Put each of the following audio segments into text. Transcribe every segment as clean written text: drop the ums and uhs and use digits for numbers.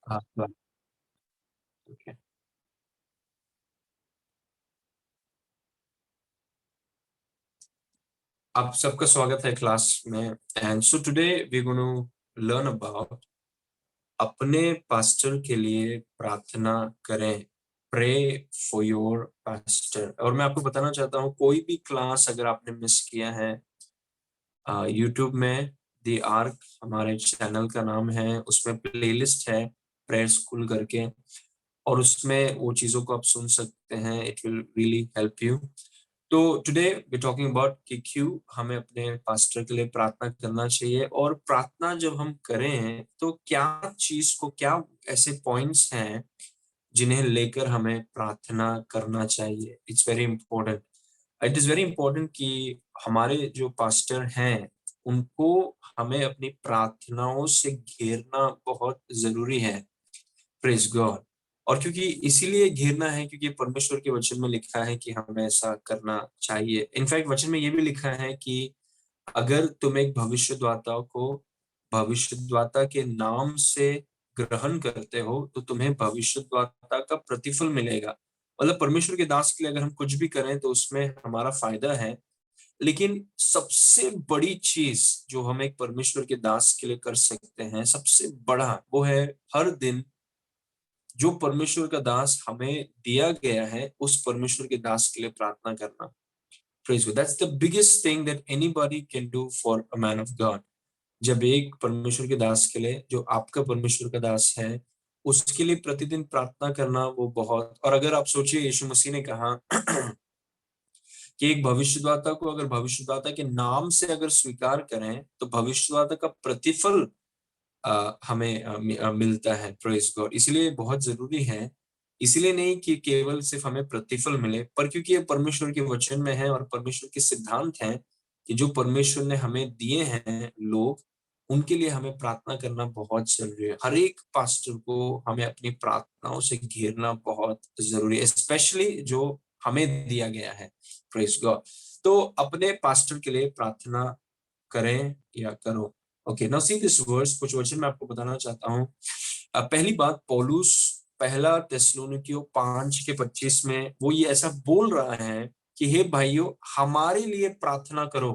हाँ, ओके। आप सबका स्वागत है क्लास में। And so today we gonna learn about अपने पास्टर के लिए प्रार्थना करें। Pray for your pastor. और मैं आपको बताना चाहता हूँ, कोई भी क्लास अगर आपने मिस किया है, यूट्यूब में द आर्क हमारे चैनल का नाम है, उसमें प्लेलिस्ट है प्रेयर स्कूल करके, और उसमें वो चीजों को आप सुन सकते हैं। It will really help you. तो टुडे वी टॉकिंग अबाउट कि क्यों हमें अपने पास्टर के लिए प्रार्थना करना चाहिए, और प्रार्थना जब हम करें तो क्या चीज को, क्या ऐसे पॉइंट्स हैं जिन्हें लेकर हमें प्रार्थना करना चाहिए। It's very important. It is very important कि हमारे जो पास्टर हैं उनको हमें अपनी प्रार्थनाओं से घेरना बहुत जरूरी है। Praise God. और क्योंकि इसीलिए घेरना है क्योंकि परमेश्वर के वचन में लिखा है कि हमें ऐसा करना चाहिए। इनफैक्ट वचन में ये भी लिखा है कि अगर तुम एक भविष्यद्वक्ता को भविष्यद्वक्ता के नाम से ग्रहण करते हो तो तुम्हें भविष्यद्वक्ता का प्रतिफल मिलेगा। मतलब परमेश्वर के दास के लिए अगर हम कुछ भी करें तो उसमें हमारा फायदा है। लेकिन सबसे बड़ी चीज जो हम एक परमेश्वर के दास के लिए कर सकते हैं, सबसे बड़ा, वो है हर दिन जो परमेश्वर का दास हमें दिया गया है उस परमेश्वर के दास के लिए प्रार्थना करना। Praise God. That's the biggest thing that anybody can do for a man of God. जब एक परमेश्वर के दास के लिए, जो आपका परमेश्वर का दास है, उसके लिए प्रतिदिन प्रार्थना करना, वो बहुत। और अगर आप सोचिए, यीशु मसीह ने कहा कि एक भविष्यद्वक्ता को अगर भविष्यद्वक्ता के नाम से अगर स्वीकार करें तो भविष्यद्वक्ता का प्रतिफल हमें मिलता है। Praise God. इसलिए बहुत जरूरी है। इसलिए नहीं कि केवल सिर्फ हमें प्रतिफल मिले, पर क्योंकि ये परमेश्वर के वचन में है और परमेश्वर के सिद्धांत हैं कि जो परमेश्वर ने हमें दिए हैं लोग, उनके लिए हमें प्रार्थना करना बहुत जरूरी है। हर एक पास्टर को हमें अपनी प्रार्थनाओं से घेरना बहुत जरूरी है, स्पेशली जो हमें दिया गया है। Praise God. तो अपने पास्टर के लिए प्रार्थना करें या करो। Okay, now see this verse. कुछ वचन मैं आपको बताना चाहता हूँ। पहली बात, पौलुस पहला थिस्सलुनीकियों 5:25 में वो ये ऐसा बोल रहा है कि हे भाइयों, हमारे लिए प्रार्थना करो।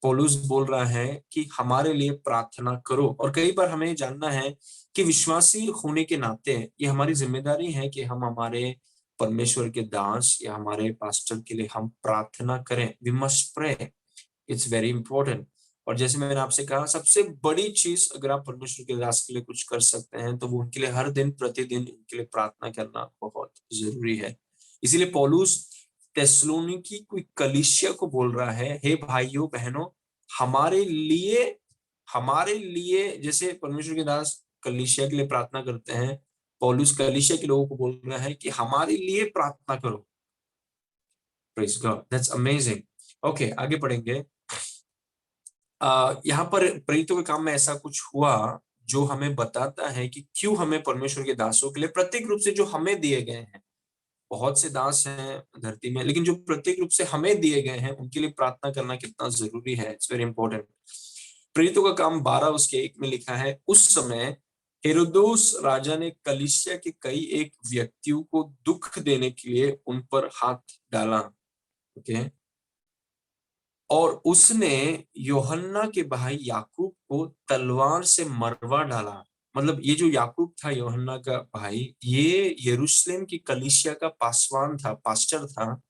पौलुस बोल रहा है कि हमारे लिए प्रार्थना करो। और कई बार हमें जानना है कि विश्वासी होने के नाते ये हमारी जिम्मेदारी है कि हम हमारे परमेश्वर के दास या हमारे पास्टर के लिए हम प्रार्थना करें। We must pray. It's very important. और जैसे मैंने आपसे कहा, सबसे बड़ी चीज अगर आप परमेश्वर के दास के लिए कुछ कर सकते हैं तो वो उनके लिए हर दिन प्रतिदिन उनके लिए प्रार्थना करना बहुत जरूरी है। इसीलिए पौलुस थिस्सलुनीकी की कलीसिया को बोल रहा है, हे भाइयों बहनों, हमारे लिए जैसे परमेश्वर के दास कलीसिया के लिए प्रार्थना करते हैं, पौलुस कलीसिया के लोगों को बोल रहा है कि हमारे लिए प्रार्थना करो। Praise God. That's amazing. Okay, आगे पढ़ेंगे। यहाँ पर प्रेरितों के काम में ऐसा कुछ हुआ जो हमें बताता है कि क्यों हमें परमेश्वर के दासों के लिए, प्रत्येक रूप से जो हमें दिए गए हैं, बहुत से दास हैं धरती में, लेकिन जो प्रत्येक रूप से हमें दिए गए हैं उनके लिए प्रार्थना करना कितना जरूरी है। It's very important. प्रेरितों का काम 12:1 में लिखा है, उस समय हेरोदोस राजा ने कलीसिया के कई एक व्यक्तियों को दुख देने के लिए उन पर हाथ डाला। ओके। और उसने यूहन्ना के भाई याकूब को तलवार से मरवा डाला। मतलब ये जो याकूब था, यूहन्ना का भाई, ये यरूशलेम की कलीसिया का पासवान था, पास्टर था।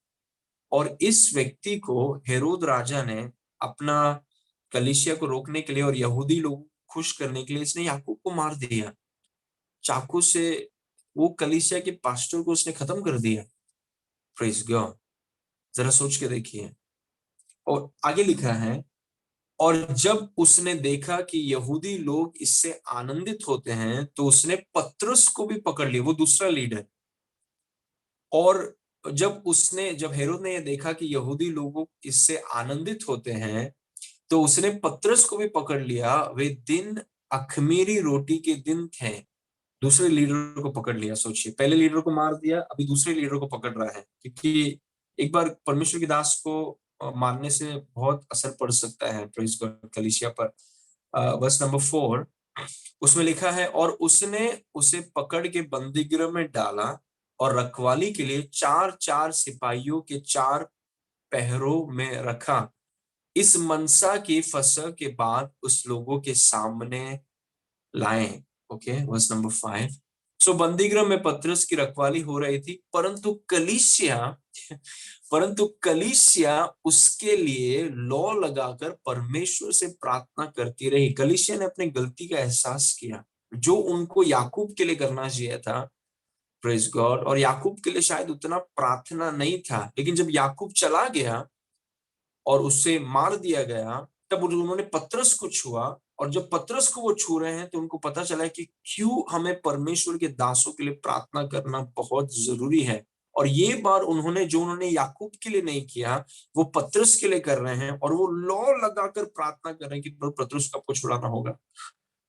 और इस व्यक्ति को हेरोद राजा ने अपना कलीसिया को रोकने के लिए और यहूदी लोग खुश करने के लिए इसने याकूब को मार दिया चाकू से। वो कलीसिया के पास्टर को उसने खत्म कर दिया। Praise God. जरा सोच के देखिए। और आगे लिखा है, और जब उसने देखा कि यहूदी लोग इससे आनंदित होते हैं तो उसने पतरस को भी पकड़ लिया, वो दूसरा लीडर। और जब हेरोद ने यह देखा कि यहूदी लोग इससे आनंदित होते हैं तो उसने पतरस को भी पकड़ लिया। वे दिन अखमीरी रोटी के दिन थे। दूसरे लीडर को पकड़ लिया। सोचिए, पहले लीडर को मार दिया, अभी दूसरे लीडर को पकड़ रहा है। क्योंकि एक बार परमेश्वर की दास को मारने से बहुत असर पड़ सकता है प्रेस कलीसिया पर। Verse number 4। उसमें लिखा है, और उसने उसे पकड़ के बंदीगृह में डाला और रखवाली के लिए 4-4 सिपाहियों के 4 पहरों में रखा। इस मनसा की फसह के बाद उस लोगों के सामने लाए। Okay, verse number 5। सो बंदीगृह में पतरस की रखवाली हो रही थी, परंतु कलीसिया उसके लिए लौ लगाकर परमेश्वर से प्रार्थना करती रही। कलीसिया ने अपनी गलती का एहसास किया, जो उनको याकूब के लिए करना चाहिए था। Praise God. और याकूब के लिए शायद उतना प्रार्थना नहीं था, लेकिन जब याकूब चला गया और उसे मार दिया गया, तब उन्होंने पतरस को छुआ, और जब पतरस को वो छू रहे हैं तो उनको पता चला कि क्यों हमें परमेश्वर के दासों के लिए प्रार्थना करना बहुत जरूरी है। और ये बार उन्होंने याकूब के लिए नहीं किया, वो पतरस के लिए कर रहे हैं, और वो लौ लगाकर प्रार्थना कर रहे हैं कि पतरस को आपको छुड़ाना होगा,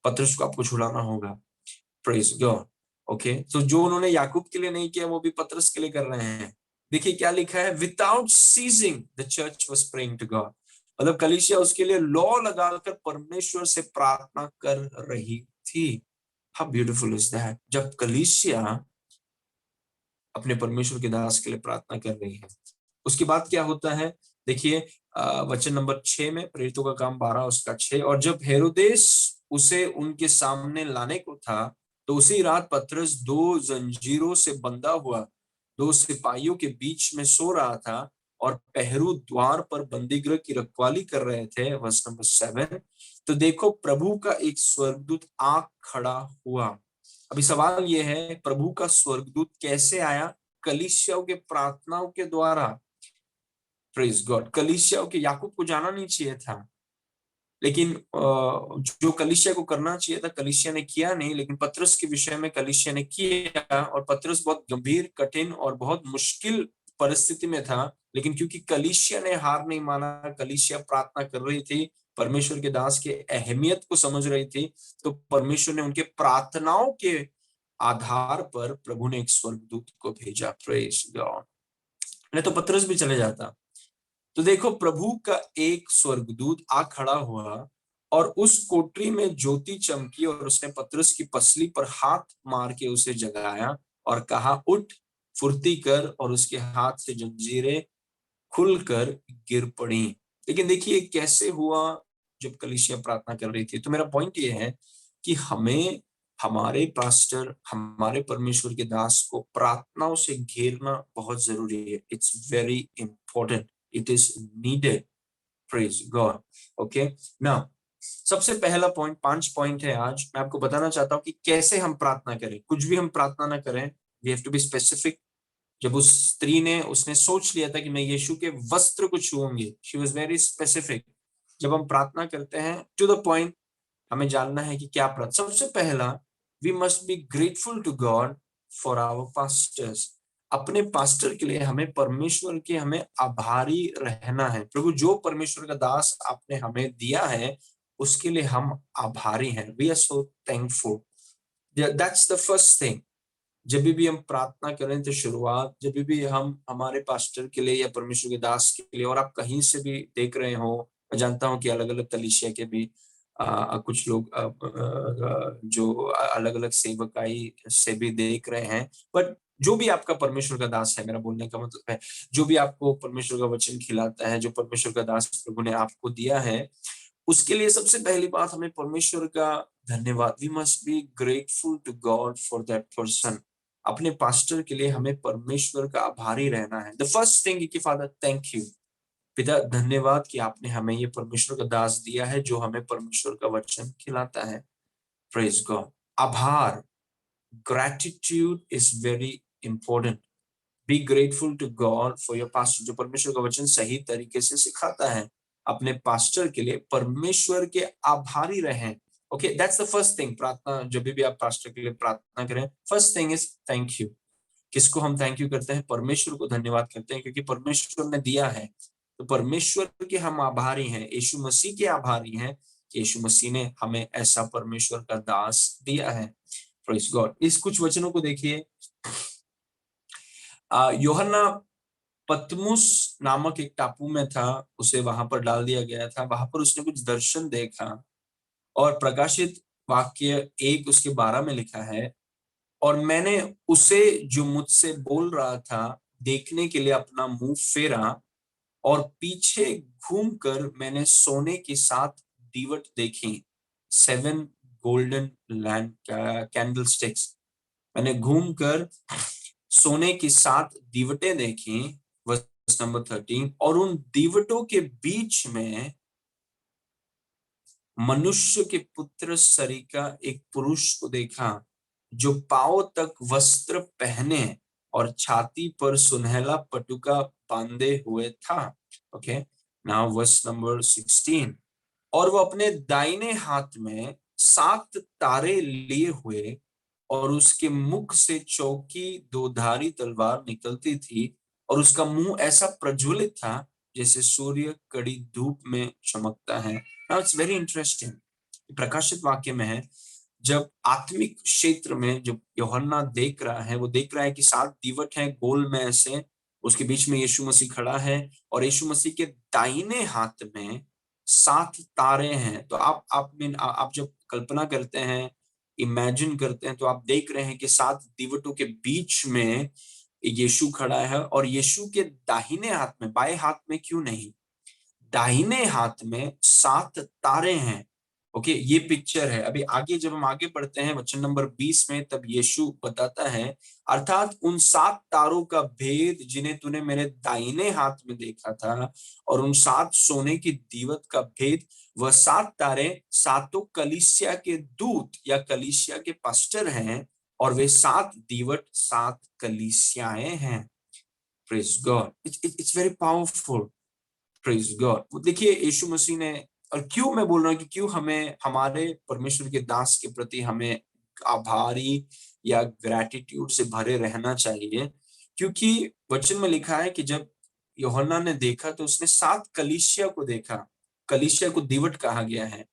पतरस को आपको छुड़ाना होगा। Praise God. ओके, तो जो उन्होंने याकूब के लिए नहीं किया, वो भी पतरस के लिए कर रहे हैं। देखिए क्या लिखा है, without ceasing the church was praying to God. मतलब कलीसिया उसके लिए लॉ लगाकर परमेश्वर से प्रार्थना कर रही थी। हाउ ब्यूटीफुल इज दैट, जब कलीसिया अपने परमेश्वर के दास के लिए प्रार्थना कर रही है। उसके बाद क्या होता है, देखिए वचन नंबर 6 में, प्रेरितों का काम 12 उसका 6। और जब हेरोदेस उसे उनके सामने लाने को था, तो उसी रात पतरस 2 जंजीरों से बंधा हुआ 2 सिपाहियों के बीच में सो रहा था, और पहरू द्वार पर बंदीगृह की रखवाली कर रहे थे। Verse number 7। तो देखो प्रभु का एक स्वर्गदूत आ खड़ा हुआ। अभी सवाल यह है, प्रभु का स्वर्गदूत कैसे आया? कलीसियाओं के प्रार्थनाओं के द्वारा। Praise God. कलीसियाओं के, याकूब को जाना नहीं चाहिए था, लेकिन जो कलीसिया को करना चाहिए था कलीसिया ने किया नहीं, लेकिन पतरस के विषय में कलीसिया ने किया, और पतरस बहुत गंभीर, कठिन और बहुत मुश्किल परिस्थिति में था, लेकिन क्योंकि कलीसिया ने हार नहीं माना, कलीसिया प्रार्थना कर रही थी, परमेश्वर के दास की अहमियत को समझ रही थी, तो परमेश्वर ने उनके प्रार्थनाओं के आधार पर प्रभु ने एक स्वर्गदूत को भेजा। Praise God. नहीं तो पतरस भी चले जाता। तो देखो प्रभु का एक स्वर्गदूत आ खड़ा हुआ, और उस कोठरी में ज्योति चमकी, और उसने पतरस की पसली पर हाथ मार के उसे जगाया और कहा, उठ, फुर्ती कर। और उसके हाथ से जंजीरें खुलकर गिर पड़ी। लेकिन देखिए कैसे हुआ, जब कलीसिया प्रार्थना कर रही थी। तो मेरा पॉइंट ये है कि हमें, हमारे पास्टर, हमारे परमेश्वर के दास को प्रार्थनाओं से घेरना बहुत जरूरी है। It's very important, it is needed. Praise God. Okay, now सबसे पहला पॉइंट, 5 पॉइंट है आज, मैं आपको बताना चाहता हूं कि कैसे हम प्रार्थना करें। कुछ भी हम प्रार्थना ना करें, we have to be specific. जब उस स्त्री ने, उसने सोच लिया था कि मैं यीशु के वस्त्र को छूऊंगी, शी वाज वेरी स्पेसिफिक। जब हम प्रार्थना करते हैं, टू द पॉइंट, हमें जानना है कि क्या प्रार्थना। सबसे पहला, we must be grateful to God for our pastors. अपने पास्टर के लिए हमें, परमेश्वर के, हमें आभारी रहना है। प्रभु जो परमेश्वर का दास आपने हमें दिया है, उसके लिए हम आभारी हैं। We are so thankful. That's the first thing. जब भी हम प्रार्थना करें तो शुरुआत, जब भी हम हमारे पास्टर के लिए या परमेश्वर के दास के लिए, और आप कहीं से भी देख रहे हो, मैं जानता हूं कि अलग अलग कलीसिया के भी कुछ लोग जो अलग अलग सेवकाई से भी देख रहे हैं, बट जो भी आपका परमेश्वर का दास है, मेरा बोलने का मतलब है, जो भी आपको परमेश्वर का वचन खिलाता है, जो परमेश्वर का दास प्रभु ने आपको दिया है, उसके लिए सबसे पहली बात, हमें परमेश्वर का धन्यवाद। We must be grateful to God for that person. अपने पास्टर के लिए हमें परमेश्वर का आभारी रहना है। द फर्स्ट थिंग कि फादर थैंक यू, पिता धन्यवाद कि आपने हमें ये परमेश्वर का दास दिया है, जो हमें परमेश्वर का वचन खिलाता है। Praise God. आभार, gratitude is very important. Be grateful to God for your pastor. जो परमेश्वर का वचन सही तरीके से सिखाता है, अपने पास्टर के लिए परमेश्वर के आभारी रहें। Okay, that's the first thing. प्रार्थना, जब भी आप पास्टर के लिए प्रार्थना करें, first thing is thank you. किसको हम थैंक यू करते हैं? परमेश्वर को धन्यवाद करते हैं, क्योंकि परमेश्वर ने दिया है। तो परमेश्वर के हम आभारी हैं, यीशु मसीह के आभारी हैं कि यीशु मसीह ने हमें ऐसा परमेश्वर का दास दिया है। Praise God. इस कुछ वचनों को देखिए। यूहन्ना पतमुस नामक एक टापू में था, उसे वहां पर डाल दिया गया था। वहां पर उसने कुछ दर्शन देखा, और प्रकाशित वाक्य 1 उसके 12 में लिखा है, और मैंने उसे जो मुझसे बोल रहा था देखने के लिए अपना मुंह फेरा, और पीछे घूमकर मैंने सोने की 7 दीवट देखी, 7 गोल्डन लैंड कैंडलस्टिक्स। मैंने घूमकर सोने की 7 दीवटें देखी, वर्स नंबर 13, और उन दीवटों के बीच में मनुष्य के पुत्र सरीका एक पुरुष को देखा, जो पांव तक वस्त्र पहने और छाती पर सुनहला पटुका बांधे हुए था। ओके, नाउ वर्स नंबर 16, और वो अपने दाहिने हाथ में 7 तारे लिए हुए, और उसके मुख से चौकी 2 धारी तलवार निकलती थी, और उसका मुंह ऐसा प्रज्वलित था जैसे सूर्य कड़ी धूप में चमकता है। नाउ इट्स वेरी इंटरेस्टिंग, प्रकाशित वाक्य में है, जब आत्मिक क्षेत्र में जब यूहन्ना देख रहा है, वो देख रहा है कि 7 दीवट हैं गोल में ऐसे, उसके बीच में यीशु मसीह खड़ा है, और यीशु मसीह के दाहिने हाथ में 7 तारे हैं। तो आप जब कल्पना करते हैं, इमेजिन करते हैं, तो आप देख रहे हैं कि 7 दीवटों के बीच में यीशु खड़ा है, और यीशु के दाहिने हाथ में, बाएं हाथ में क्यों नहीं, दाहिने हाथ में 7 तारे हैं। ओके, ये पिक्चर है। अभी आगे जब हम आगे बढ़ते हैं वचन नंबर 20 में, तब यीशु बताता है, अर्थात उन 7 तारों का भेद जिन्हें तूने मेरे दाहिने हाथ में देखा था, और उन 7 सोने की दीवट का भेद, वह 7 तारे 7 कलीसिया के दूत या कलीसिया के पास्टर हैं, और वे 7 दीवट 7 कलीसियाएं हैं। Praise God, it's very powerful. Praise God. देखिए यीशु मसीह ने, और क्यों मैं बोल रहा हूँ कि क्यों हमें हमारे परमेश्वर के दास के प्रति हमें आभारी या ग्रैटिट्यूड से भरे रहना चाहिए, क्योंकि वचन में लिखा है कि जब यूहन्ना ने देखा तो उसने 7 कलीसिया को देखा। कलीसिया को दीवट कहा गया है,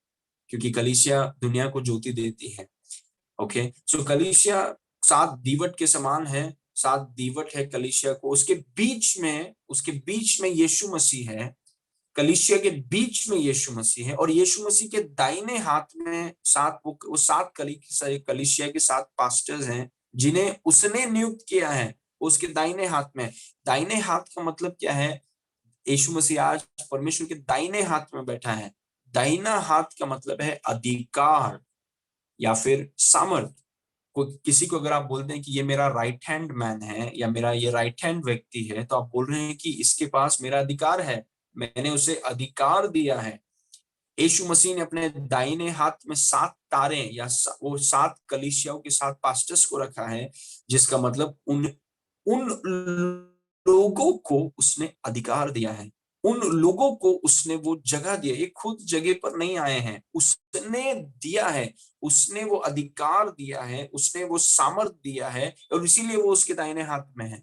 क्योंकि कलीसिया दुनिया को ज्योति देती है। ओके, सो कलीसिया 7 दीवट के समान है, 7 दीवट है कलीसिया को, उसके बीच में यीशु मसीह है। कलीसिया के बीच में यीशु मसीह है, और यीशु मसीह के दाहिने हाथ में 7 वो 7 कलीसिया के 7 पास्टर्स हैं, जिन्हें उसने नियुक्त किया है। उसके दाहिने हाथ में, दाहिने हाथ का मतलब क्या है, यीशु मसीह आज परमेश्वर के दाहिने हाथ में बैठा है। दाहिना हाथ का मतलब है अधिकार या फिर सामर्थ। किसी को अगर आप बोलते हैं कि ये मेरा राइट हैंड मैन है, या मेरा ये राइट हैंड व्यक्ति है, तो आप बोल रहे हैं कि इसके पास मेरा अधिकार है, मैंने उसे अधिकार दिया है। यीशु मसीह ने अपने दाहिने हाथ में 7 तारे या वो 7 कलीसियाओं के 7 पास्टर्स को रखा है, जिसका मतलब उन उन लोगों को उसने अधिकार दिया है, उन लोगों को उसने वो जगह दिया। ये खुद जगह पर नहीं आए हैं, उसने दिया है, उसने वो अधिकार दिया है, उसने वो सामर्थ दिया है, और इसीलिए वो उसके दाहिने हाथ में है।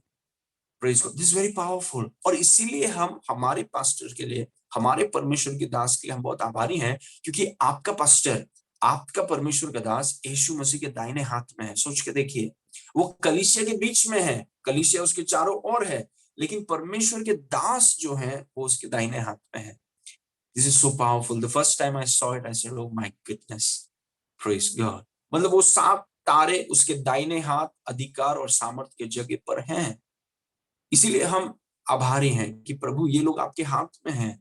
Praise God, this very powerful. और इसीलिए हम हमारे पास्टर के लिए, हमारे परमेश्वर के दास के लिए हम बहुत आभारी हैं, क्योंकि आपका पास्टर, आपका परमेश्वर का दास यीशु मसीह के दाहिने हाथ में है। सोच के देखिए, वो कलीसिया के बीच में है, कलीसिया उसके चारों ओर है, लेकिन परमेश्वर के दास जो है वो उसके दाहिने हाथ में है। This is so powerful. The first time I saw it, I said, oh my goodness, praise God. मतलब वो 7 तारे उसके दाहिने हाथ अधिकार और सामर्थ के जगह पर हैं। इसीलिए हम आभारी हैं कि प्रभु ये लोग आपके हाथ में हैं।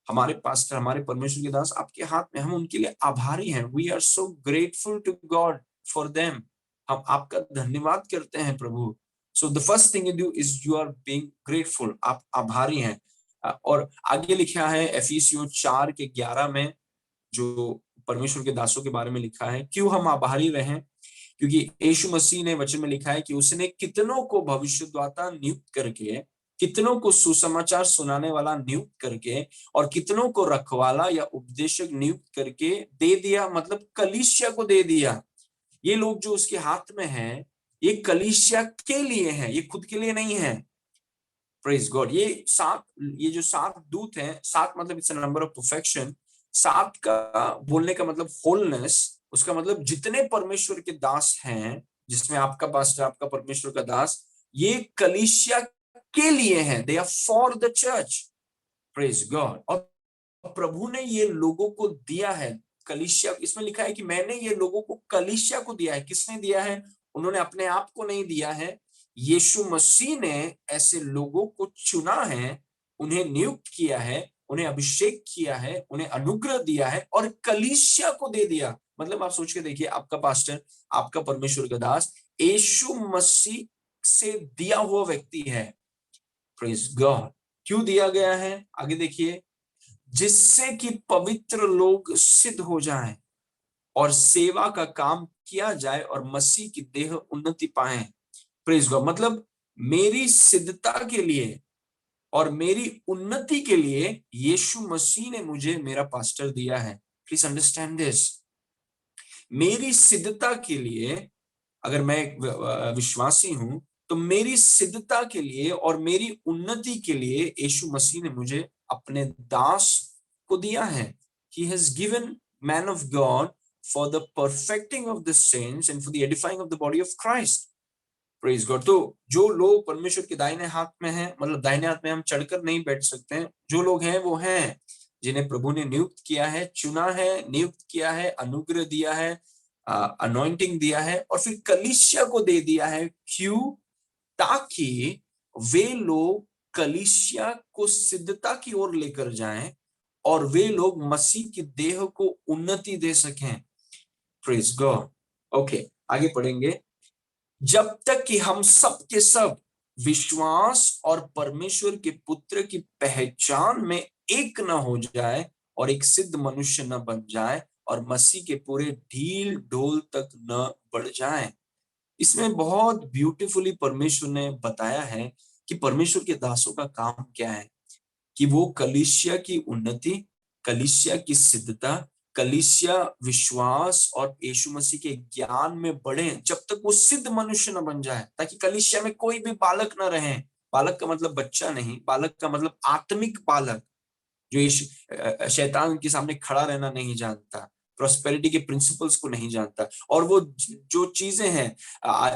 हमारे पास्टर, हमारे परमेश्वर के दास आपके हाथ में, हम उनके लिए आभारी हैं। We are so grateful to God for them. हम आपका धन्यवाद करते हैं प्रभु। So the first thing you do is you are being grateful, आप आभारी हैं। और आगे लिखा है एफिसियों 4 के 11 में, जो परमेश्वर के दासों के बारे में लिखा है, क्यों हम आभारी रहें, क्योंकि यीशु मसीह ने वचन में लिखा है कि उसने कितनों को भविष्यद्वक्ता नियुक्त करके, कितनों को सुसमाचार सुनाने वाला नियुक्त करके, और कितनों को रखवाला या उपदेशक नियुक्त करके दे दिया, मतलब कलीसिया को दे दिया। ये लोग जो उसके हाथ में हैं, ये कलीसिया के लिए हैं, ये खुद के लिए नहीं है। Praise God. ये जो 7 दूत हैं, 7 मतलब it's a number of perfection. 7 का बोलने का मतलब होलनेस, उसका मतलब जितने परमेश्वर के दास हैं, जिसमें आपका पास्टर, आपका परमेश्वर का दास, ये कलीसिया के लिए हैं, they are for the church. Praise God. और प्रभु ने ये लोगों को दिया है, कलीसिया, इसमें लिखा है कि मैंने ये लोगों को कलीसिया को दिया है। किसने दिया है? उन्होंने अपने आप को नहीं दिया है, यीशु मसीह ने ऐसे लोगों को चुना है, उन्हें नियुक्त किया है, उन्हें अभिषेक किया है, उन्हें अनुग्रह दिया है और कलीसिया को दे दिया। मतलब आप सोच के देखिए, आपका पास्टर, आपका परमेश्वर का दास यीशु मसीह से दिया हुआ व्यक्ति है। Praise God. क्यों दिया गया है? आगे देखिए, जिससे कि पवित्र लोग सिद्ध हो जाएं और सेवा का काम किया जाए और मसीह की देह उन्नति पाए। Praise God. मतलब मेरी सिद्धता के लिए और मेरी उन्नति के लिए यीशु मसीह ने मुझे मेरा पास्टर दिया है। Please understand this. मेरी सिद्धता के लिए, अगर मैं एक विश्वासी हूं, तो मेरी सिद्धता के लिए और मेरी उन्नति के लिए यीशु मसीह ने मुझे अपने दास को दिया है। He has given man of God for the perfecting of the saints and for the edifying of the body of Christ. Praise God. तो जो लोग परमेश्वर के दाहिने हाथ में हैं, मतलब दाहिने हाथ में हम चढ़कर नहीं बैठ सकते हैं, जो लोग हैं वो हैं जिन्हें प्रभु ने नियुक्त किया है, चुना है, नियुक्त किया है, अनुग्रह दिया है, अनॉइंटिंग दिया है और फिर कलीसिया को दे दिया है। क्यों? ताकि वे लोग कलीसिया को सिद्धता की ओर लेकर जाएं और वे लोग मसीह की देह को उन्नति दे सकें। Praise God. ओके, आगे पढ़ेंगे। जब तक कि हम सब के सब विश्वास और परमेश्वर के पुत्र की पहचान में एक न हो जाए और एक सिद्ध मनुष्य न बन जाए और मसीह के पूरे ढील ढोल तक न बढ़ जाए। इसमें बहुत ब्यूटीफुली परमेश्वर ने बताया है कि परमेश्वर के दासों का काम क्या है, कि वो कलीसिया की उन्नति, कलीसिया की सिद्धता, कलीसिया विश्वास और यीशु मसीह के ज्ञान में बढ़े जब तक वो सिद्ध मनुष्य न बन जाए, ताकि कलीसिया में कोई भी बालक न रहे। बालक का मतलब बच्चा नहीं, बालक का मतलब आत्मिक बालक, जो शैतान के सामने खड़ा रहना नहीं जानता, प्रोस्पेरिटी के प्रिंसिपल्स को नहीं जानता और वो जो चीजें हैं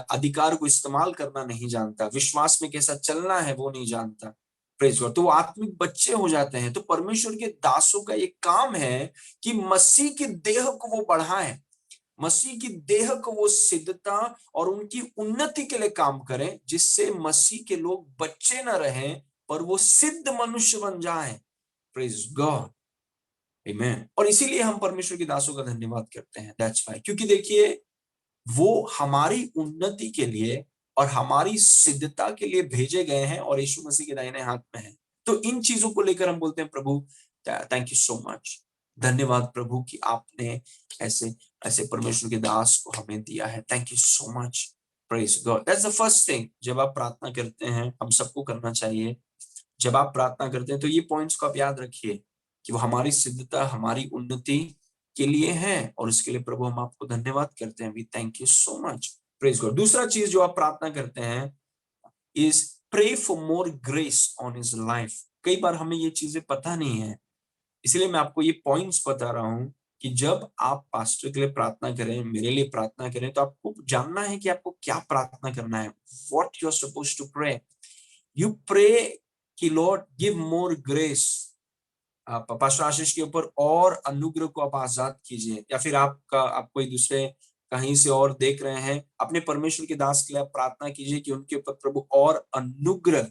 अधिकार को इस्तेमाल करना नहीं जानता, विश्वास में कैसा चलना है वो नहीं जानता। Praise God. तो वो आत्मिक बच्चे हो जाते हैं। तो परमेश्वर के दासों का ये काम है कि मसीह की देह को वो बढ़ाएं, मसीह की देह को वो सिद्धता और उनकी उन्नति के लिए काम करें, जिससे मसीह के लोग बच्चे न रहें पर वो सिद्ध मनुष्य बन जाएं। Praise God. आमीन। और इसीलिए हम परमेश्वर के दासों का धन्यवाद करते हैं। दैट्स व्हाई, क्योंकि देखिए वो हमारी उन्नति के लिए और हमारी सिद्धता के लिए भेजे गए हैं और यीशु मसीह के दाहिने हाथ में हैं। तो इन चीजों को लेकर हम बोलते हैं प्रभु थैंक यू सो मच, धन्यवाद प्रभु कि आपने ऐसे ऐसे परमेश्वर के दास को हमें दिया है। Thank you so much. Praise God. That's the first thing. जब आप प्रार्थना करते हैं, हम सबको करना चाहिए, जब आप प्रार्थना करते हैं तो ये पॉइंट्स को आप याद रखिए कि वो हमारी सिद्धता, हमारी उन्नति के लिए है और इसके लिए प्रभु हम आपको धन्यवाद करते हैं। We thank you so much. Praise God. दूसरा चीज जो आप प्रार्थना करते हैं is pray for more grace on his life. कई बार हमें ये चीजें पता नहीं है, इसलिए मैं आपको ये पॉइंट्स बता रहा हूं कि जब आप पास्टर के लिए प्रार्थना करें, मेरे लिए प्रार्थना करें, तो आपको जानना है कि आपको क्या प्रार्थना करना है। What you are supposed to pray. You pray कि Lord give more grace. Pastor Ashish के ऊपर और अनुग्रह को आप आजाद कीजिए, या फिर आप कोई दूसरे कहीं से और देख रहे हैं, अपने परमेश्वर के दास के लिए आप प्रार्थना कीजिए कि उनके ऊपर प्रभु और अनुग्रह,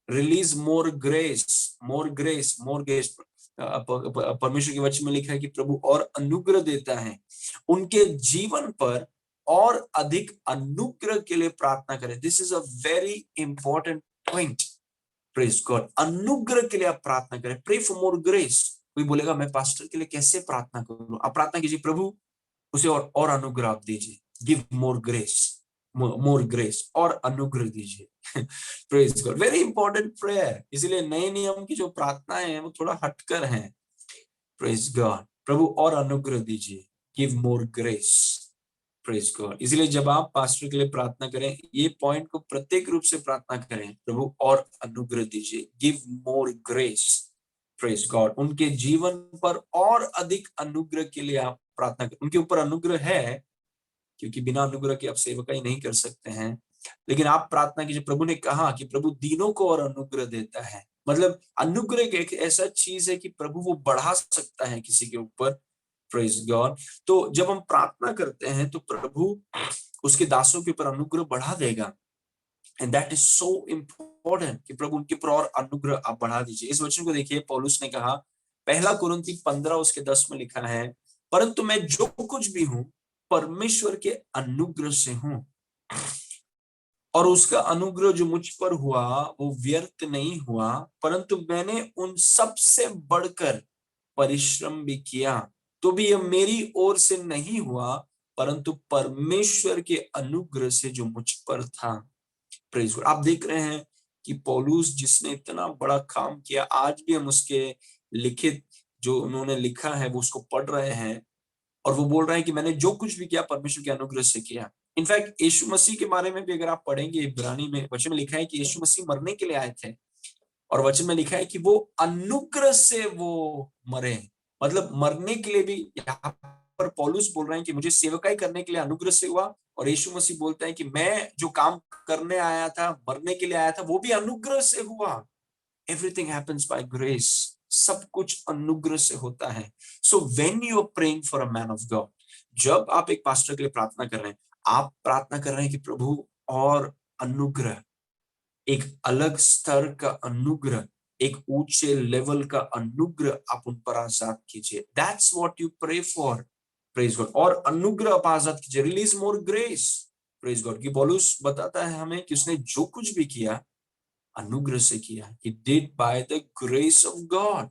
रिलीज मोर ग्रेस, मोर ग्रेस, मोर ग्रेस। परमेश्वर के वचन में लिखा है कि प्रभु और अनुग्रह देता है। उनके जीवन पर और अधिक अनुग्रह के लिए प्रार्थना करें। This is a very important point. Praise God. अनुग्रह के लिए आप प्रार्थना करें। Pray for more grace. कोई बोलेगा मैं पास्टर के लिए कैसे प्रार्थना करूं? आप प्रार्थना कीजिए, प्रभु उसे और अनुग्रह आप दीजिए। गिव मोर ग्रेस, मोर ग्रेस, और अनुग्रह दीजिए। Praise God. Very important prayer. इसलिए नए नियम की जो प्रार्थनाएं हैं वो थोड़ा हटकर हैं। Praise God. प्रभु और अनुग्रह दीजिए। Give more grace. Praise God. इसलिए जब आप पास्टर के लिए प्रार्थना करें, ये पॉइंट को प्रत्येक रूप से प्रार्थना करें, प्रभु और अनुग्रह दीजिए। Give more grace. Praise God. उनके जीवन पर और अधिक अनुग्रह के लिए आप प्रार्थना करें। उनके ऊपर अनुग्रह है, क्योंकि बिना अनुग्रह के आप सेवकाई नहीं कर सकते हैं, लेकिन आप प्रार्थना कीजिए। प्रभु ने कहा कि प्रभु दीनों को और अनुग्रह देता है। मतलब अनुग्रह एक ऐसा चीज है कि प्रभु वो बढ़ा सकता है किसी के ऊपर, प्रेज गॉड। तो जब हम प्रार्थना करते हैं तो प्रभु उसके दासों के ऊपर अनुग्रह बढ़ा देगा, and that is so important कि प्रभु उनके ऊपर और अनुग्रह आप बढ़ा दीजिए। इस वचन को देखिए, पौलुस ने कहा, पहला कुरिन्थी 15 उसके 10 में लिखा है, परंतु मैं जो कुछ भी हूं परमेश्वर के अनुग्रह से हूं, और उसका अनुग्रह जो मुझ पर हुआ वो व्यर्थ नहीं हुआ, परंतु मैंने उन सब से बढ़कर परिश्रम भी किया, तो भी यह मेरी ओर से नहीं हुआ परंतु परमेश्वर के अनुग्रह से जो मुझ पर था। Praise God. आप देख रहे हैं कि पौलुस जिसने इतना बड़ा काम किया, आज भी हम उसके लिखित जो उन्होंने लिखा है वो उसको पढ़ रहे हैं, और वो बोल रहे हैं कि मैंने जो कुछ भी किया परमेश्वर के अनुग्रह से किया। इनफैक्ट यीशु मसीह के बारे में भी अगर आप पढ़ेंगे, इब्रानी में वचन में लिखा है कि यीशु मसीह मरने के लिए आए थे, और वचन में लिखा है कि वो अनुग्रह से वो मरे। मतलब मरने के लिए भी यहाँ पर पौलुस बोल रहे हैं कि मुझे सेवकाई करने के लिए अनुग्रह से हुआ, और यीशु मसीह बोलता है कि मैं जो काम करने आया था, मरने के लिए आया था, वो भी अनुग्रह से हुआ। एवरीथिंग हैपेंस बाय ग्रेस, सब कुछ अनुग्रह से होता है। So when you are praying for a man of God, जब आप एक पास्टर के लिए प्रार्थना कर रहे हैं, आप प्रार्थना कर रहे हैं कि प्रभु और अनुग्रह, एक अलग स्तर का अनुग्रह, एक ऊंचे लेवल का अनुग्रह आप उन पर आजाद कीजिए। That's what you pray for. Praise God. और अनुग्रह आप आजाद कीजिए, release more grace. Praise God. कि पौलुस बताता है हमें कि उसने जो कुछ भी किया अनुग्रह से किया, he did by the grace of God।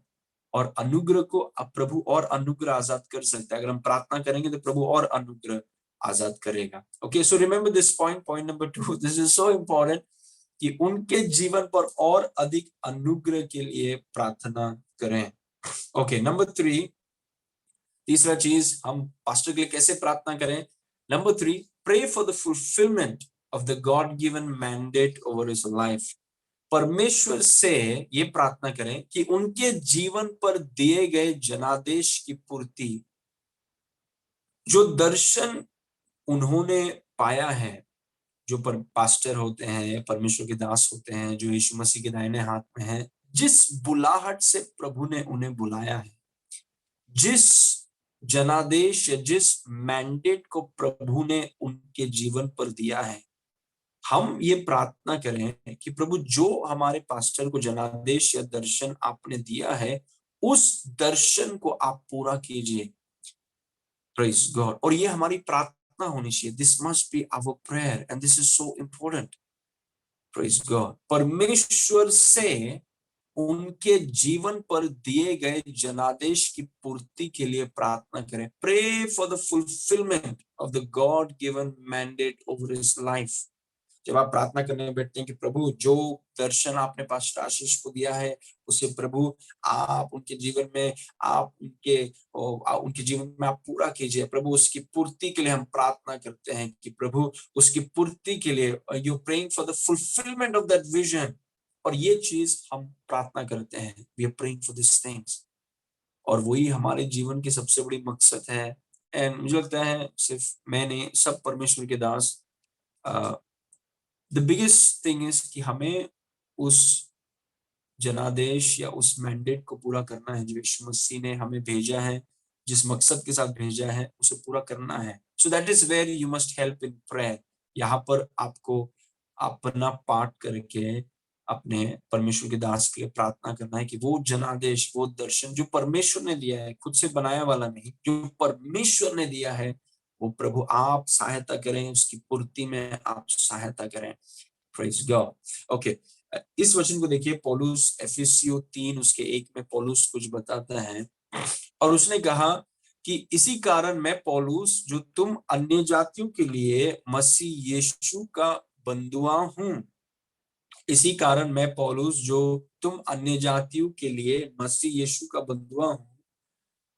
और अनुग्रह को अब प्रभु और अनुग्रह आजाद कर सकता है। अगर हम प्रार्थना करेंगे तो प्रभु और अनुग्रह आजाद करेगा। Okay, so remember this point, point number 2, this is so important कि उनके जीवन पर और अधिक अनुग्रह के लिए प्रार्थना करें। ओके, नंबर 3, तीसरा चीज हम पास्टर के लिए कैसे प्रार्थना करें। Number 3, pray for the fulfilment of the God given mandate over his life. परमेश्वर से ये प्रार्थना करें कि उनके जीवन पर दिए गए जनादेश की पूर्ति, जो दर्शन उन्होंने पाया है, जो पास्टर होते हैं, परमेश्वर के दास होते हैं, जो यीशु मसीह के दाहिने हाथ में हैं, जिस बुलाहट से प्रभु ने उन्हें बुलाया है, जिस जनादेश या जिस मैंडेट को प्रभु ने उनके जीवन पर दिया है, हम ये प्रार्थना करें कि प्रभु जो हमारे पास्टर को जनादेश या दर्शन आपने दिया है, उस दर्शन को आप पूरा कीजिए। Praise God. और ये हमारी प्रार्थना होनी चाहिए। This must be our prayer and this is so important. Praise God. परमेश्वर से उनके जीवन पर दिए गए जनादेश की पूर्ति के लिए प्रार्थना करें। Pray for the fulfilment of the God given mandate over his life. जब आप प्रार्थना करने बैठते हैं कि प्रभु जो दर्शन आपने पास्टर आशीष को दिया है, उसे प्रभु आप उनके जीवन में, आप उनके जीवन में आप पूरा कीजिए। प्रभु उसकी पूर्ति के लिए हम प्रार्थना करते हैं कि प्रभु उसकी पूर्ति के लिए, you praying for the fulfilment of that vision. और ये चीज हम प्रार्थना करते हैं, we are praying for this things, और वही हमारे जीवन की सबसे बड़ी मकसद है। एंड मुझे लगता है सिर्फ मैं नहीं, सब परमेश्वर के दास, द बिगेस्ट थिंग इज कि हमें उस जनादेश या उस मैंडेट को पूरा करना है जो यीशु मसीह ने हमें भेजा है, जिस मकसद के साथ भेजा है उसे पूरा करना है। So that is where you must help in prayer. यहाँ पर आपको अपना पाठ करके अपने परमेश्वर के दास के लिए प्रार्थना करना है कि वो जनादेश, वो दर्शन जो परमेश्वर ने दिया है, खुद से बनाया वाला नहीं, जो परमेश्वर ने दिया है, वो प्रभु आप सहायता करें, उसकी पूर्ति में आप सहायता करें। Praise God. ओके, इस वचन को देखिए, पौलुस एफिसियों 3 उसके 1 में पौलुस कुछ बताता है, और उसने कहा कि इसी कारण मैं पौलुस, जो तुम अन्य जातियों के लिए मसीह यीशु का बंधुआ हूं। इसी कारण मैं पौलुस, जो तुम अन्य जातियों के लिए मसीह यीशु का बंधुआ हूं।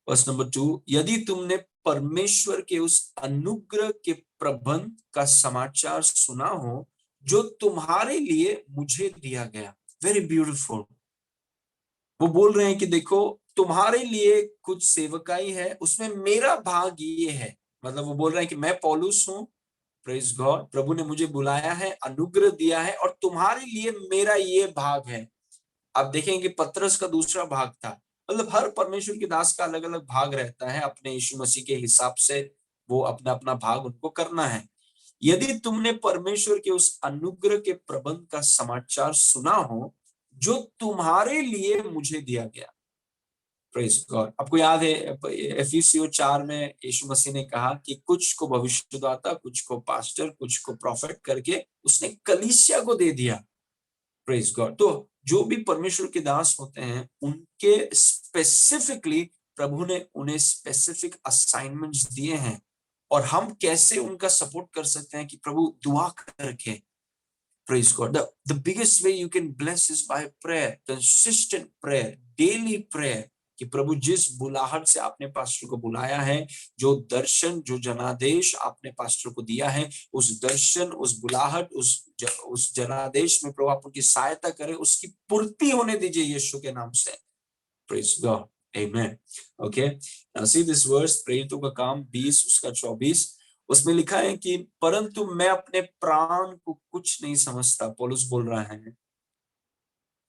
वर्स नंबर 2, यदि तुमने परमेश्वर के उस अनुग्रह के प्रबंध का समाचार सुना हो जो तुम्हारे लिए मुझे दिया गया। Very beautiful. वो बोल रहे हैं कि देखो, तुम्हारे लिए कुछ सेवकाई है, उसमें मेरा भाग ये है। मतलब वो बोल रहे हैं कि मैं पौलुस हूं, प्रेज गॉड, प्रभु ने मुझे बुलाया है, अनुग्रह दिया है, और तुम्हारे लिए मेरा ये भाग है। आप देखेंगे पतरस का दूसरा भाग था, मतलब हर परमेश्वर के दास का अलग अलग भाग रहता है, अपने यीशु मसीह के हिसाब से वो अपना अपना भाग उनको करना है। यदि तुमने परमेश्वर के उस अनुग्रह के प्रबंध का समाचार सुना हो जो तुम्हारे लिए मुझे दिया गया, प्रेज गॉड। आपको याद है एफिसियों 4 में यीशु मसीह ने कहा कि कुछ को भविष्यद्वक्ता, कुछ को पास्टर, कुछ को प्रॉफिट करके उसने कलीसिया को दे दिया। Praise God. तो जो भी परमेश्वर के दास होते हैं उनके स्पेसिफिकली प्रभु ने उन्हें स्पेसिफिक असाइनमेंट्स दिए हैं, और हम कैसे उनका सपोर्ट कर सकते हैं कि प्रभु दुआ करके। Praise God. The biggest way you can bless is by prayer, consistent prayer, daily prayer. कि प्रभु जिस बुलाहट से आपने पास्टर को बुलाया है, जो दर्शन, जो जनादेश आपने पास्टर को दिया है, उस दर्शन, उस बुलाहट, उस जनादेश में प्रभु आप उनकी सहायता करें, उसकी पूर्ति होने दीजिए यीशु के नाम से। Praise God. Amen. Okay. Now see this verse, प्रेरितों का काम 20 उसका 24, उसमें लिखा है कि परंतु मैं अपने प्राण को कुछ नहीं समझता, पौलुस बोल रहा है,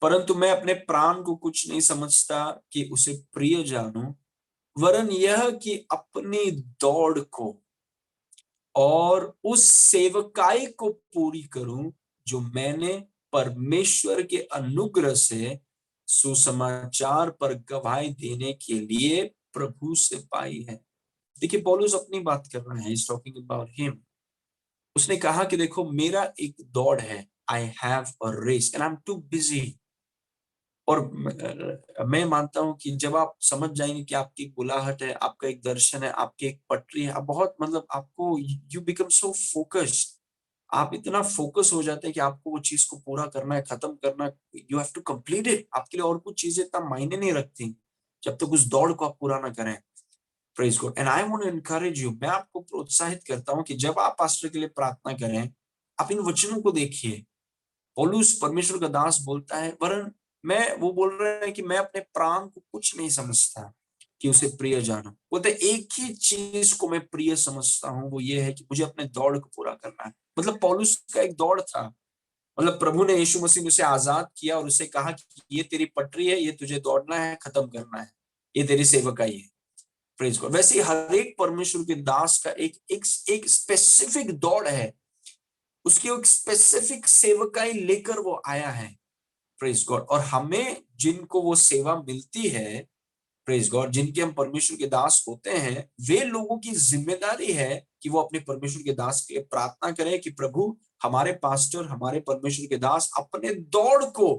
परंतु मैं अपने प्राण को कुछ नहीं समझता कि उसे प्रिय जानूं, वरन यह कि अपनी दौड़ को और उस सेवकाई को पूरी करूं जो मैंने परमेश्वर के अनुग्रह से सुसमाचार पर गवाही देने के लिए प्रभु से पाई है। देखिए पौलुस अपनी बात कर रहा है, इज टॉकिंग अबाउट हिम। उसने कहा कि देखो मेरा एक दौड़ है, I have a race and I am too busy. और मैं मानता हूं कि जब आप समझ जाएंगे कि आपकी एक बुलाहट है, आपका एक दर्शन है, आपकी एक पटरी है, आप बहुत मतलब आपको यू बिकम सो फोकस्ड, आप इतना फोकस हो जाते हैं कि आपको वो चीज को पूरा करना है, खत्म करना है, you have to complete it. आपके लिए और कुछ चीजें इतना मायने नहीं रखती जब तक उस दौड़ को आप पूरा ना करें। Praise God. And I want to encourage you, मैं आपको प्रोत्साहित करता हूं कि जब आप पास्टर के लिए प्रार्थना करें, आप इन वचनों को देखिए। पौलुस परमेश्वर का दास बोलता है, वरन मैं, वो बोल रहे हैं कि मैं अपने प्राण को कुछ नहीं समझता कि उसे प्रिय जाना। बोलते एक ही चीज को मैं प्रिय समझता हूं, वो ये है कि मुझे अपने दौड़ को पूरा करना है। मतलब पौलुस का एक दौड़ था, मतलब प्रभु ने यीशु मसीह ने उसे आजाद किया और उसे कहा कि ये तेरी पटरी है, ये तुझे दौड़ना है, खत्म करना है, ये तेरी सेवकाई है। Praise God. वैसे हर एक परमेश्वर के दास का एक स्पेसिफिक दौड़ है, उसकी एक स्पेसिफिक सेवकाई लेकर वो आया है। Praise God. और हमें जिनको वो सेवा मिलती है, प्रेज गॉड, जिनके हम परमेश्वर के दास होते हैं, वे लोगों की जिम्मेदारी है कि वो अपने परमेश्वर के दास के लिए प्रार्थना करें कि प्रभु हमारे पास्टर, हमारे परमेश्वर के दास अपने दौड़ को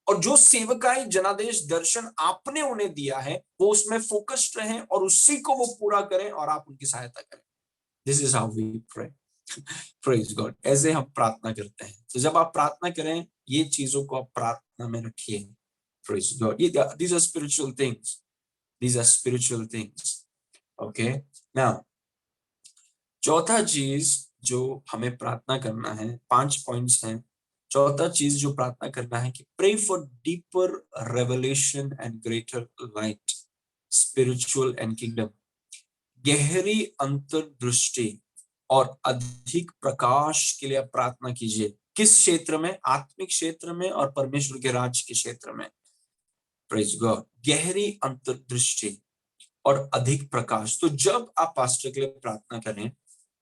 और जो सेवकाई, जनादेश, दर्शन आपने उन्हें दिया है, वो उसमें फोकस्ड रहें और उसी को वो पूरा करें और आप उनकी सहायता करें। This is how we pray. Praise God. ऐसे हम प्रार्थना करते हैं। तो जब आप प्रार्थना करें, ये चीजों को आप प्रार्थना में रखिए। Praise God. ये these are spiritual things. These are spiritual things. Okay. Now, चौथा चीज जो हमें प्रार्थना करना है, 5 पॉइंट्स हैं। चौथा चीज जो प्रार्थना करना है कि pray for deeper revelation and greater light, spiritual and kingdom. गहरी अंतर्दृष्टि और अधिक प्रकाश के लिए आप प्रार्थना कीजिए। किस क्षेत्र में? आत्मिक क्षेत्र में और परमेश्वर के राज्य के क्षेत्र में। Praise God. गहरी अंतर्दृष्टि और अधिक प्रकाश। तो जब आप पास्टर के लिए प्रार्थना करें,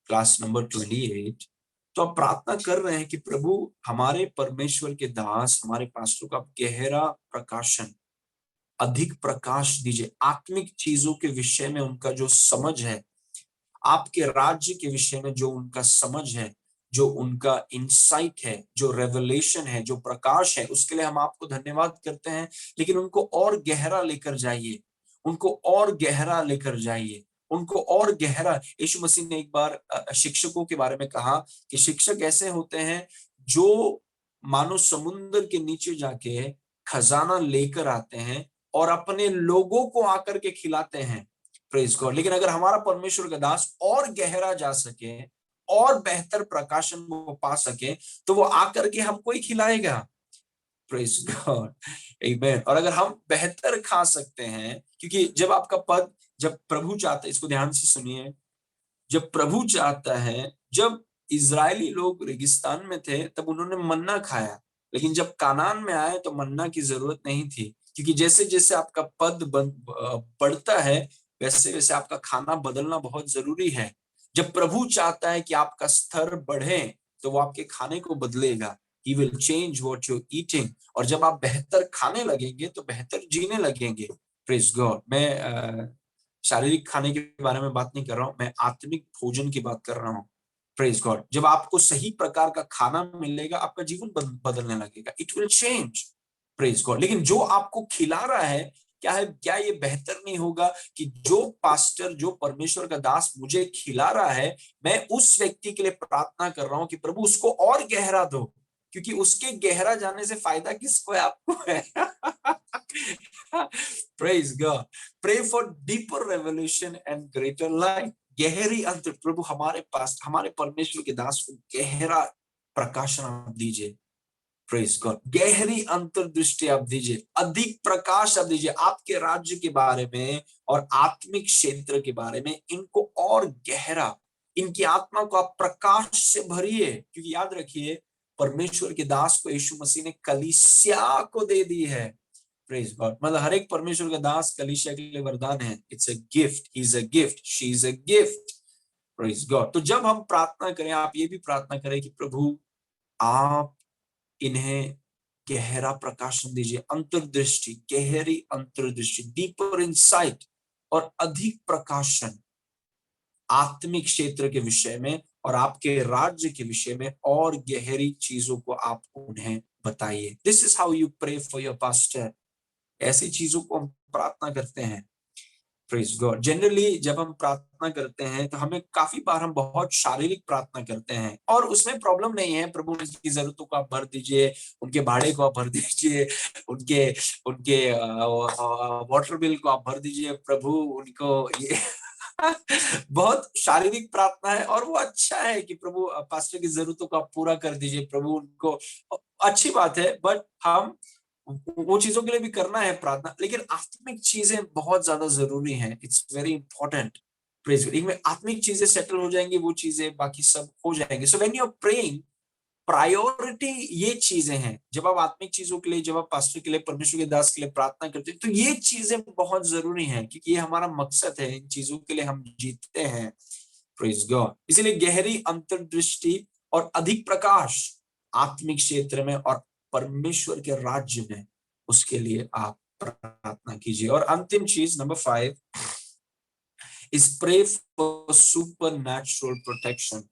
क्लास नंबर 28, तो आप प्रार्थना कर रहे हैं कि प्रभु हमारे परमेश्वर के दास, हमारे पास्टर को आप गहरा प्रकाशन, अधिक प्रकाश दीजिए। आत्मिक चीजों के विषय में उनका जो समझ है, आपके राज्य के विषय में जो उनका समझ है, जो उनका इंसाइट है, जो रेवलेशन है, जो प्रकाश है, उसके लिए हम आपको धन्यवाद करते हैं। लेकिन उनको और गहरा लेकर जाइए, उनको और गहरा लेकर जाइए, उनको और गहरा। यीशु मसीह ने एक बार शिक्षकों के बारे में कहा कि शिक्षक ऐसे होते हैं जो मानो समुद्र के नीचे जाके खजाना लेकर आते हैं और अपने लोगों को आकर के खिलाते हैं। Praise God. लेकिन अगर हमारा परमेश्वर का दास और गहरा जा सके और बेहतर प्रकाशन वो पा सके, तो वो आकर के हमको ही खिलाएगा। Praise God. आमीन। और अगर हम बेहतर खा सकते हैं, क्योंकि जब आपका पद, जब प्रभु चाहता है, इसको ध्यान से सुनिए, जब प्रभु चाहता है, जब इजरायली लोग रेगिस्तान में थे तब उन्होंने मन्ना खाया, लेकिन जब कानान में आए तो मन्ना की जरूरत नहीं थी। क्योंकि जैसे जैसे आपका पद बढ़ता है, वैसे वैसे आपका खाना बदलना बहुत जरूरी है। जब प्रभु चाहता है कि आपका स्तर बढ़े, तो वो आपके खाने को बदलेगा। He will change what you're eating। और जब आप बेहतर खाने लगेंगे तो बेहतर जीने लगेंगे। Praise God. मैं शारीरिक खाने के बारे में बात नहीं कर रहा हूं, मैं आत्मिक भोजन की बात कर रहा हूँ। Praise God. जब आपको सही प्रकार का खाना मिलेगा, आपका जीवन बदलने लगेगा। It will change. Praise God. लेकिन जो आपको खिला रहा है, क्या ये बेहतर नहीं होगा कि जो पास्टर, जो परमेश्वर का दास मुझे खिला रहा है, मैं उस व्यक्ति के लिए प्रार्थना कर रहा हूं कि प्रभु उसको और गहरा दो, क्योंकि उसके गहरा जाने से फायदा किसको है? आपको है। Praise God. Pray for deeper revolution and greater light. गहरी अंतर। प्रभु हमारे पास, हमारे परमेश्वर के दास को गहरा प्रकाशन आप दीजिए। Praise God. गहरी अंतर्दृष्टि आप दीजिए, अधिक प्रकाश आप दीजिए आपके राज्य के बारे में और आत्मिक क्षेत्र के बारे में। इनको और गहरा, इनकी आत्मा को आप प्रकाश से भरिए, क्योंकि याद रखिए, परमेश्वर के दास को यीशु मसीह ने कलीसिया को दे दी है। Praise God. मतलब हर एक परमेश्वर का दास कलीसिया के लिए वरदान है। It's a gift, he is a gift, she is a gift. Praise God. तो जब हम प्रार्थना करें, आप ये भी प्रार्थना करें कि प्रभु आप इन्हें गहरा प्रकाशन दीजिए, अंतर्दृष्टि, गहरी अंतर्दृष्टि, डीपर इंसाइट और अधिक प्रकाशन आत्मिक क्षेत्र के विषय में और आपके राज्य के विषय में, और गहरी चीजों को आप उन्हें बताइए। This is how you pray for your pastor. ऐसी चीजों को हम प्रार्थना करते हैं। Praise God. जनरली जब हम प्रार्थना करते हैं तो हमें काफी बार हम बहुत शारीरिक प्रार्थना करते हैं, और उसमें प्रॉब्लम नहीं है। प्रभु की जरूरतों को आप भर दीजिए, उनके भाड़े को आप भर दीजिए, उनके उनके वाटर बिल को आप भर दीजिए। प्रभु उनको ये बहुत शारीरिक प्रार्थना है, और वो अच्छा है कि प्रभु पास्टर की जरूरतों को आप पूरा कर दीजिए। प्रभु उनको, अच्छी बात है, बट हम वो चीजों के लिए भी करना है प्रार्थना, लेकिन आत्मिक चीजें बहुत ज्यादा जरूरी हैं। It's very important. प्रेज। इनमें आत्मिक चीजें सेटल हो जाएंगी, वो चीजें बाकी सब हो जाएंगे। So when you are praying, priority ये चीजें हैं। जब आप आत्मिक चीजों के लिए, जब आप पास्टर के लिए, परमेश्वर के दास के लिए प्रार्थना करते हैं, तो ये चीजें बहुत जरूरी हैं, क्योंकि ये हमारा मकसद है। इन चीजों के लिए हम जीतते हैं। Praise God. इसीलिए गहरी अंतर्दृष्टि और अधिक प्रकाश आत्मिक क्षेत्र में और परमेश्वर के राज्य में, उसके लिए आप प्रार्थना कीजिए। और अंतिम चीज, number 5 is pray for supernatural protection.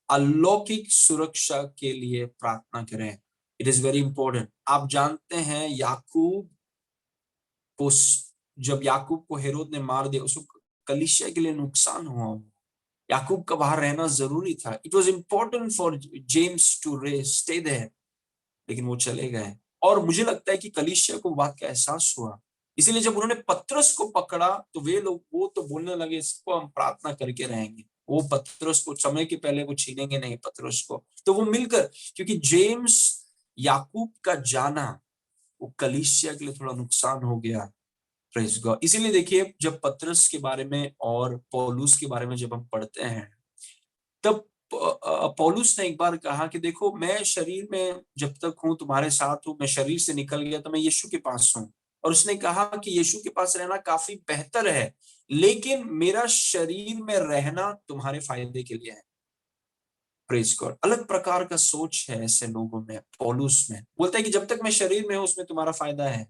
अलौकिक सुरक्षा के लिए प्रार्थना करें। It is very important. आप जानते हैं, याकूब को, जब याकूब को हेरोद ने मार दिया, उसको कलीसिया के लिए नुकसान हुआ। याकूब का बाहर रहना जरूरी था। It was important for James to stay there, लेकिन वो चले गए। और मुझे लगता है कि कलीसिया को बात का एहसास हुआ, इसीलिए जब उन्होंने पतरस को पकड़ा, तो वे लोग, वो तो बोलने लगे, इसको हम प्रार्थना करके रहेंगे। वो पतरस को, समय के पहले वो छीनेंगे नहीं पतरस को। तो वो मिलकर, क्योंकि जेम्स, याकूब का जाना, वो कलीसिया के लिए थोड़ा नुकसान हो गया। Praise God. इसीलिए देखिए, जब पतरस के बारे में और पौलुस के बारे में जब हम पढ़ते हैं, तब पौलुस ने एक बार कहा कि देखो, मैं शरीर में जब तक हूं, तुम्हारे साथ हूं, मैं शरीर से निकल गया तो मैं यीशु के पास हूं। और उसने कहा कि यीशु के पास रहना काफी बेहतर है, लेकिन मेरा शरीर में रहना तुम्हारे फायदे के लिए है। Praise God. अलग प्रकार का सोच है ऐसे लोगों में। पौलुस में बोलता है कि जब तक मैं शरीर में हूं, उसमें तुम्हारा फायदा है।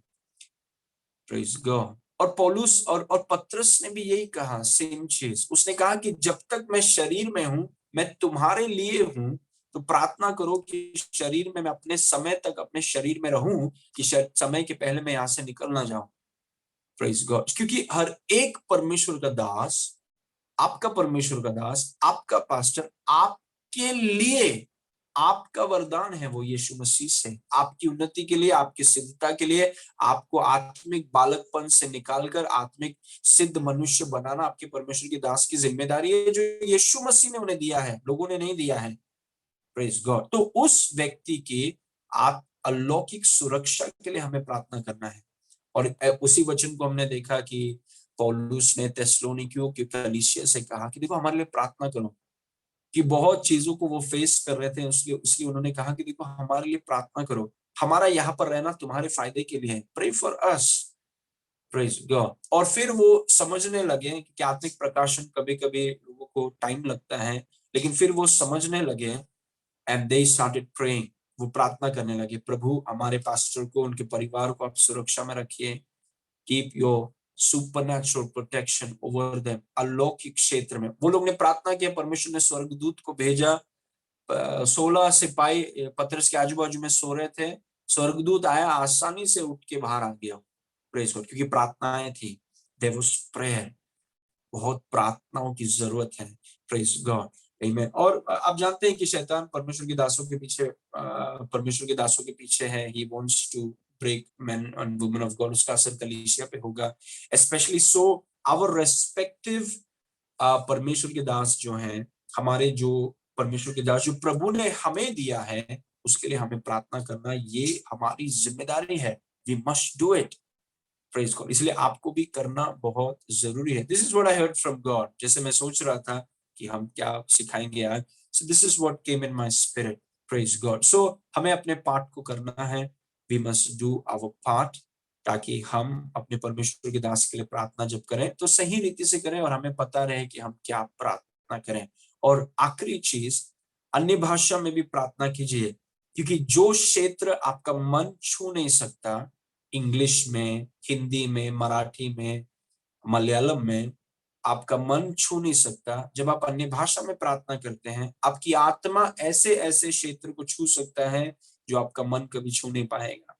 Praise God. और पौलुस और पतरस ने भी यही कहा, सेम चीज। उसने कहा कि जब तक मैं शरीर में हूं, मैं तुम्हारे लिए हूं, तो प्रार्थना करो कि शरीर में, मैं अपने समय तक अपने शरीर में रहूं, कि समय के पहले मैं यहां से निकल ना जाऊं। Praise God. क्योंकि हर एक परमेश्वर का दास, आपका परमेश्वर का दास, आपका पास्टर, आपके लिए, आपका वरदान है वो यीशु मसीह से, आपकी उन्नति के लिए, आपकी सिद्धता के लिए, आपको आत्मिक बालकपन से निकालकर आत्मिक सिद्ध मनुष्य बनाना आपके परमेश्वर की दास की जिम्मेदारी है, जो यीशु मसीह ने उन्हें दिया है, लोगों ने नहीं दिया है। Praise God. तो उस व्यक्ति की आप अलौकिक सुरक्षा के लिए हमें प्रार्थना करना है। और उसी वचन को हमने देखा कि पौलुस ने थिस्सलुनीकियों की कलीसिया से कहा कि देखो, हमारे लिए प्रार्थना करो, कि बहुत चीजों को वो फेस कर रहे थे। उसलिए उन्होंने कहा कि देखो, हमारे लिए प्रार्थना करो, हमारा यहाँ पर रहना तुम्हारे फायदे के लिए है। Pray for us. Praise God. और फिर वो समझने लगे कि आत्मिक प्रकाशन कभी कभी लोगों को टाइम लगता है, लेकिन फिर वो समझने लगे एंड दे स्टार्टेड प्रेइंग। वो प्रार्थना करने लगे, प्रभु हमारे पास्टर को, उनके परिवार को आप सुरक्षा में रखिए, keep your supernatural protection over them. अलौकिक क्षेत्र में वो लोग ने प्रार्थना किया, परमेश्वर ने स्वर्गदूत को भेजा। 16 सिपाही पतरस के आजू बाजू में सो रहे थे, स्वर्गदूत आया, आसानी से उठ के बाहर आ गया। प्रेज गॉड, क्योंकि प्रार्थनाएं थी, देयर वाज प्रेयर। बहुत प्रार्थनाओं की जरूरत है। प्रेज गॉड, आमीन। और आप जानते हैं कि शैतान परमेश्वर के दासों के पीछे है। He wants to break man and women of God. उसका असर कलीसिया पे होगा, स्पेशली सो आवर रेस्पेक्टिव परमेश्वर के दास जो हैं, हमारे जो परमेश्वर के दास जो प्रभु ने हमें दिया है, उसके लिए हमें प्रार्थना करना ये हमारी जिम्मेदारी है। We must do it. Praise God, इसलिए आपको भी करना बहुत जरूरी है। This is what I heard from God. जैसे मैं सोच रहा था कि हम क्या सिखाएंगे आज, so this is what came in my spirit. Praise God. So हमें अपने पार्ट को करना है। We must do our part, ताकि हम अपने परमेश्वर के दास के लिए प्रार्थना जब करें तो सही रीति से करें और हमें पता रहे कि हम क्या प्रार्थना करें। और आखिरी चीज, अन्य भाषा में भी प्रार्थना कीजिए, क्योंकि जो क्षेत्र आपका मन छू नहीं सकता, इंग्लिश में, हिंदी में, मराठी में, मलयालम में आपका मन छू नहीं सकता, जब आप अन्य भाषा में प्रार्थना करते हैं, आपकी आत्मा ऐसे ऐसे क्षेत्र को छू सकता है जो आपका मन कभी छू नहीं पाएगा।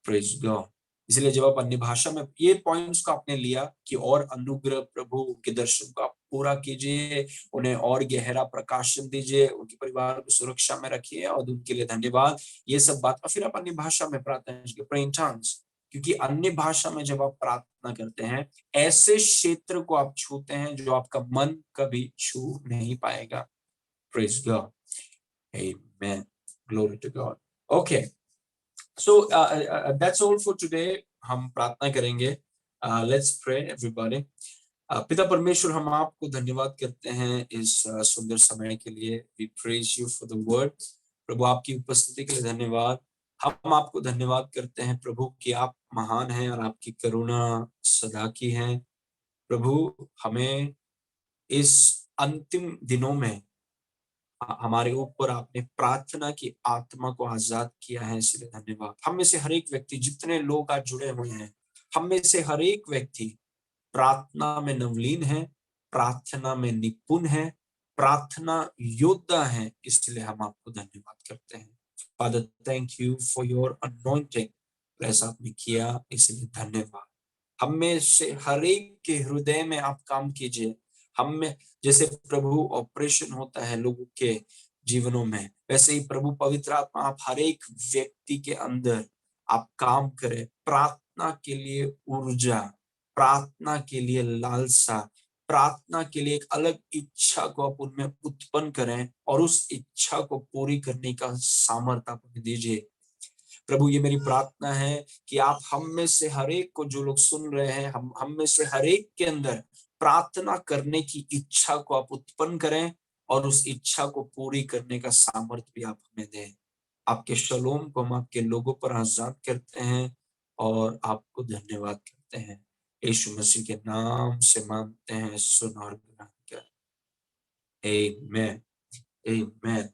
Praise God. इसलिए जब आप अन्य भाषा में ये पॉइंट्स को आपने लिया कि और अनुग्रह प्रभु के दर्शन को आप पूरा कीजिए, उन्हें और गहरा प्रकाशन दीजिए, उनके परिवार को सुरक्षा में रखिए और उनके लिए धन्यवाद, ये सब बात। और फिर आप अन्य भाषा में प्रार्थना कीजिए, प्रे इन टंग्स। क्योंकि अन्य भाषा में जब आप प्रार्थना करते हैं, ऐसे क्षेत्र को आप छूते हैं जो आपका मन कभी छू नहीं पाएगा। Praise God, amen, glory to God. Okay, so that's all for today. हम प्रार्थना करेंगे। Let's pray everybody. पिता परमेश्वर, हम आपको धन्यवाद करते हैं इस सुंदर समय के लिए। We praise you for the word. प्रभु आपकी उपस्थिति के लिए धन्यवाद। हम आपको धन्यवाद करते हैं प्रभु कि आप महान हैं और आपकी करुणा सदा की है। प्रभु हमें इस अंतिम दिनों में हमारे ऊपर आपने प्रार्थना की आत्मा को आजाद किया है, इसलिए धन्यवाद। हम में से हर एक व्यक्ति, जितने लोग आज जुड़े हुए हैं, हम में से हर एक व्यक्ति प्रार्थना में नवलीन है, प्रार्थना में निपुण है, प्रार्थना योद्धा है, इसलिए हम आपको धन्यवाद करते हैं। Father, thank you for your anointing. ऐसा आपने किया, इसलिए धन्यवाद। हम में से हर एक के हृदय में आप काम कीजिए। हम में जैसे प्रभु ऑपरेशन होता है लोगों के जीवनों में, वैसे ही प्रभु पवित्र आत्मा आप हर एक व्यक्ति के अंदर आप काम करें। प्रार्थना के लिए ऊर्जा, प्रार्थना के लिए लालसा, प्रार्थना के लिए एक अलग इच्छा को आप उनमें उत्पन्न करें और उस इच्छा को पूरी करने का सामर्थ्य आप उन्हें दीजिए। प्रभु ये मेरी प्रार्थना है कि आप हम में से हर एक को, जो लोग सुन रहे हैं, हम में से हर एक के अंदर प्रार्थना करने की इच्छा को आप उत्पन्न करें और उस इच्छा को पूरी करने का सामर्थ्य भी आप हमें दें। आपके शलोम को हम आपके लोगों पर आजाद करते हैं और आपको धन्यवाद करते हैं। यीशु मसीह के नाम से मांगते हैं, सुन और ग्रहण कर। आमीन, आमीन।